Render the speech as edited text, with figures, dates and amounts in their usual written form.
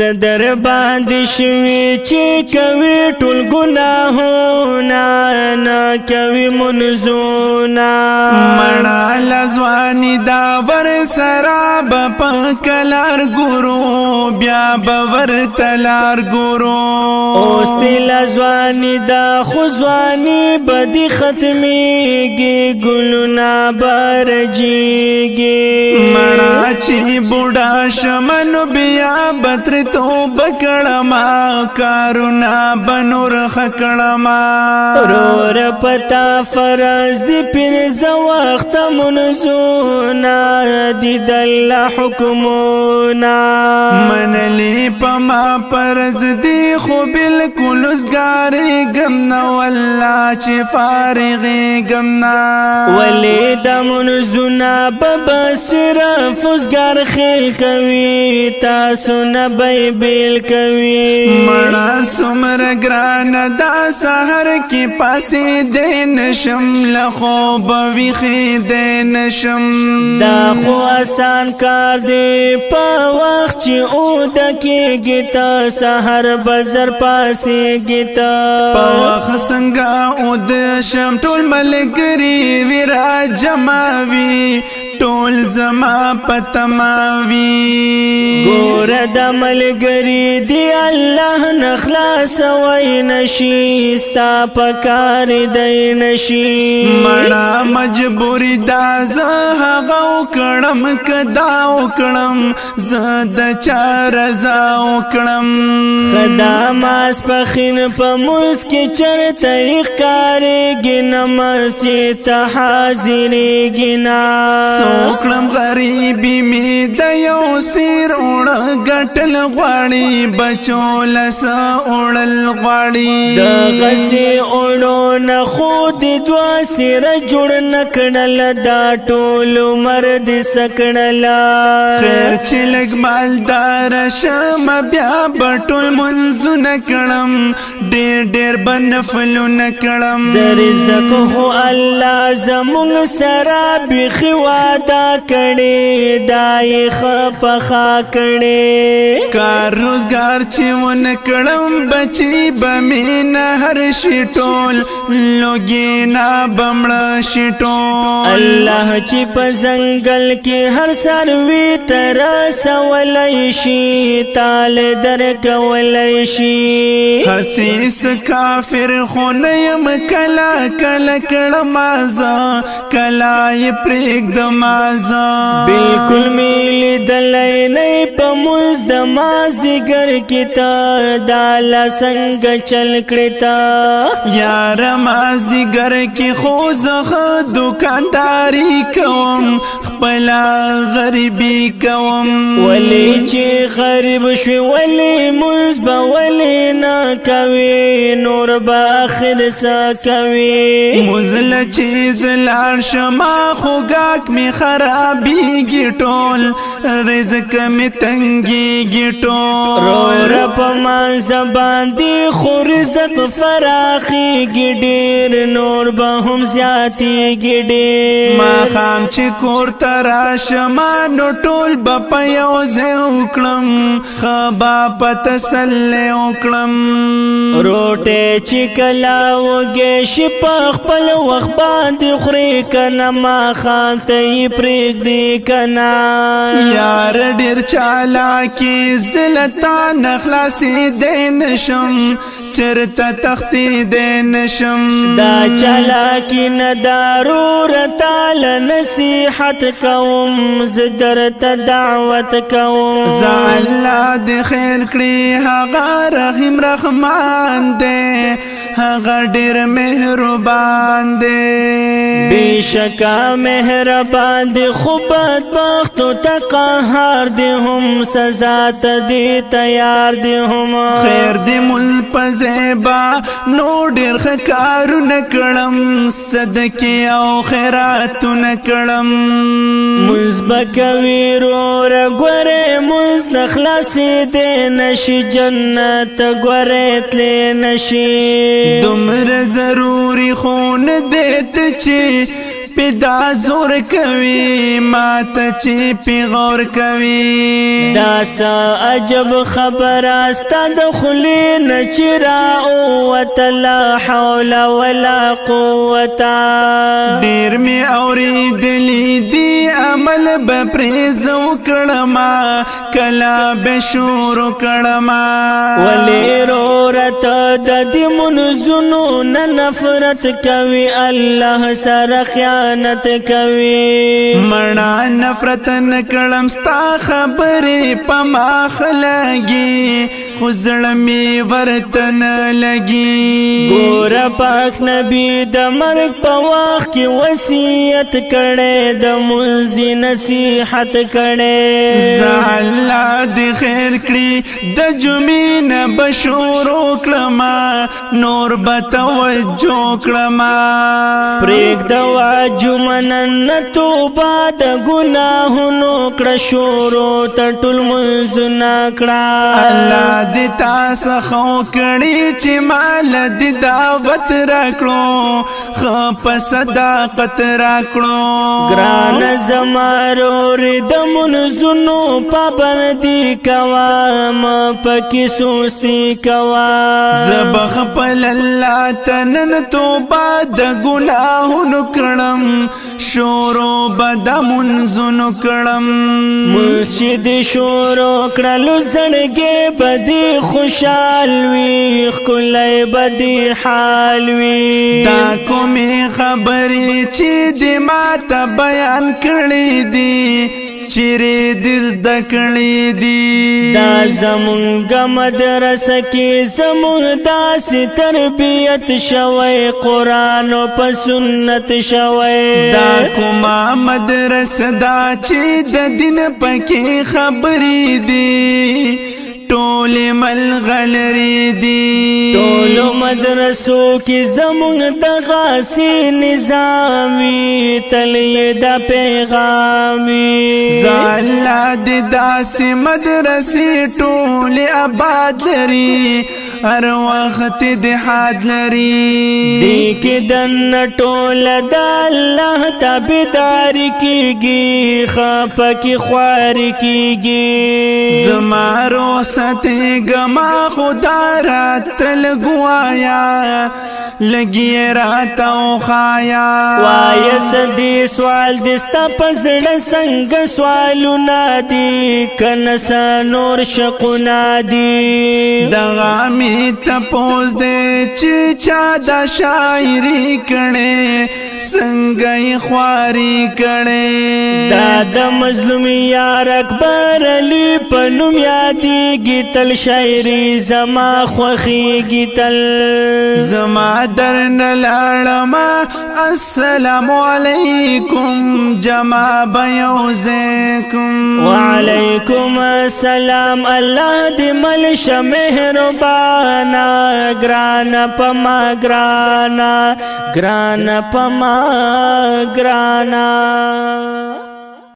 صدر باندې شوي چې کوي ټول ګناهونه نه کوي منځونه مړه لزوانی دا ور سرا په کلار ګورو بیا باور تلار ګورو اوس لزوانی دا خوځوانی بدی ختميږي ګلونه برجيږي مړه چې بوډا شمنو بیا بتر توبه کړما کارونا بنور خکړما رور پتا فرض دی پنځه وخت منځونه دی د الله حکمونه منلی پما فرض دی خو بالکل وزګاری ګمنا والله چې فارغ ګمنا ولی د منځونه صرف وزګار خیل کوي تاسو نه بیل کوي مړه سمر ګران دا سحر کې پاسې دین شم لخوب ویخي دین شم دا خو آسان کار دی په وخت چې او د کېږي تا سحر بزر پاسې گیتا په وخت څنګه او د شم ټول ملګری ویرا جماوي ټول زما پتماوي ګور د ملګری دی الله نخلاص وای نشي ستا پکار دی نشي مړه مجبوری دا زه هغه وکړم کدا وکړم زه د چار رضا وکړم خدا ماس پخین په مسکی چرته ښکارېږي نه مسجد ته حاضرېږي نه وکړم غریبی می د یو سیر اوړه ګټل غواړي بچو لسا اوړل غواړي د غسی اوړو نه خود دوا سیر جوړ نکړل دا ټول مرد سکړل خیر چې لګ مالدار شم بیا بټول منځونه کړم ډېر بنفلونه کړم د رزق هو الله زمون سره بخي وعده کړي دای خپخا کړي کار روزګار چې ون کړم بچي بمین هر شي ټول لوګینا بمړ شي ټول الله چې په ځنګل کې هر سروي تر سوالای شي تال در کولای شي حسیس کافر خونیم کلا کلا کړمازا کلا یې پرېګ دمازا بالکل میلی دلای نه په مز د ماز دیګر کې تا دالا څنګه چل کړی تا یار مازی ګر کې خو زه دکانداری کوم خپل غریبی کوم ولی چې غریب شوی ولی مز به ولی نه کوي نور به اخر سا کوي مزل چیز لار شما خوګاک می خرابېږي ټول رزق می تنګېږي ټول رو په مانځه باندې خو رزق فراخېږي ډېر نور به هم زیاتېږي ډېر ماښام چې کور ته راشم نو ټول به په یو ځای وکړم ښه به په تسلۍ وکړم روټۍ چې کله وږی شي په خپل وخت باندې خورې که نه ماښام ته یې پرېږدي که نه یار ډېر چالاکي زه له تا نه خلاصېدی نشم چرته تختېدی نشم دا چالاکي نه داروره تاله نصیحت کوم زه درته دعوت کوم زه الله دې خیر کړي هغه رحیم رحمان دی هغه ډېر مهربان دی بیشکا مهربان دی خو بدبخت و ته قهار دی هم سزا ته دی تیار دی هم خیر دی مل په زیبا نو ډېر ښه کارونه کړم صدقې او خیراتونه کړم مونځ به کوي وروره ګورې مونځ نه خلاصېدی نشي جنت ګورې تللی نشي دومره ضروري خو نه دی ته چې پیدا زور کوي ماته چې پیغور کوي دا سا عجب خبر استا د خلی نچرا او لا حول ولا قوتا ډیر می اوریدلی دی عمل به پریزو کړما کلا به شروع کړما ولی رورت د دې منزونو نفرت کوي الله سره خیانت کوي مړه نفرت نکړم ستا خبرې په ماخ لګي خو زړه می ورته نه لګي ګوره پاک نبی د مرګ په وخت کې وصیت کړي د منځ نصیحت کړي زه الله دې خیر کړي د جمعې نه بشورو کړما نور به توجه کړما پرېږده جمنن توبه د ګناهونو کړه شروع ته ټول منځونه کړه الله دې تا څخه کړي چې مال دې دعوت راکړو ښه په صداقت راکړو ګران زما رور د منځونو پابندي کوه مه پکې سستي کوه زه به خپل الله ته نن توبه د ګناهونو کړم شروع به د منځونو کړم مرشد شروع کړلو زړګی به دې خوشحال وي ښکلی به دې حال وي دا کومې خبرې چې دې ماته بیان کړې دي چیرې دې زده کړې دي دا زمونږ مدرسه کې زمونږ داسې تربیت شوی قرآن او په سنت شوی دا کومه مدرسه دا چې د دین پکې خبرې دي ټولې ملغلرې دي ټولو مدرسو کې زمونږ دغسې نظام وي تل یې دا پیغام وي زه الله دې داسې مدرسې ټولې آباد لري هر وخت دې حاد لري دې کې دننه ټوله د الله تابعداري کېږي خفه کې خواري کېږي زما روسته ګما خدا رات لګوایا لګي رات او خایا وای سدي سوال دستا پزړه څنګه سوالونه دي کنس نور شقونه دي دغه می تپوس دې چې چا د شاعري کړي څنګه یې خواري کړي دا د مظلوم یار اکبر علی په نوم یادېږي تل شاعري زما خوښېږي تل زما درن لاړم السلام علیکم جما بیوزکم وعلیکم السلام الله دې ملش مهربانا ګران پما ګرانا ګران پما ګرانا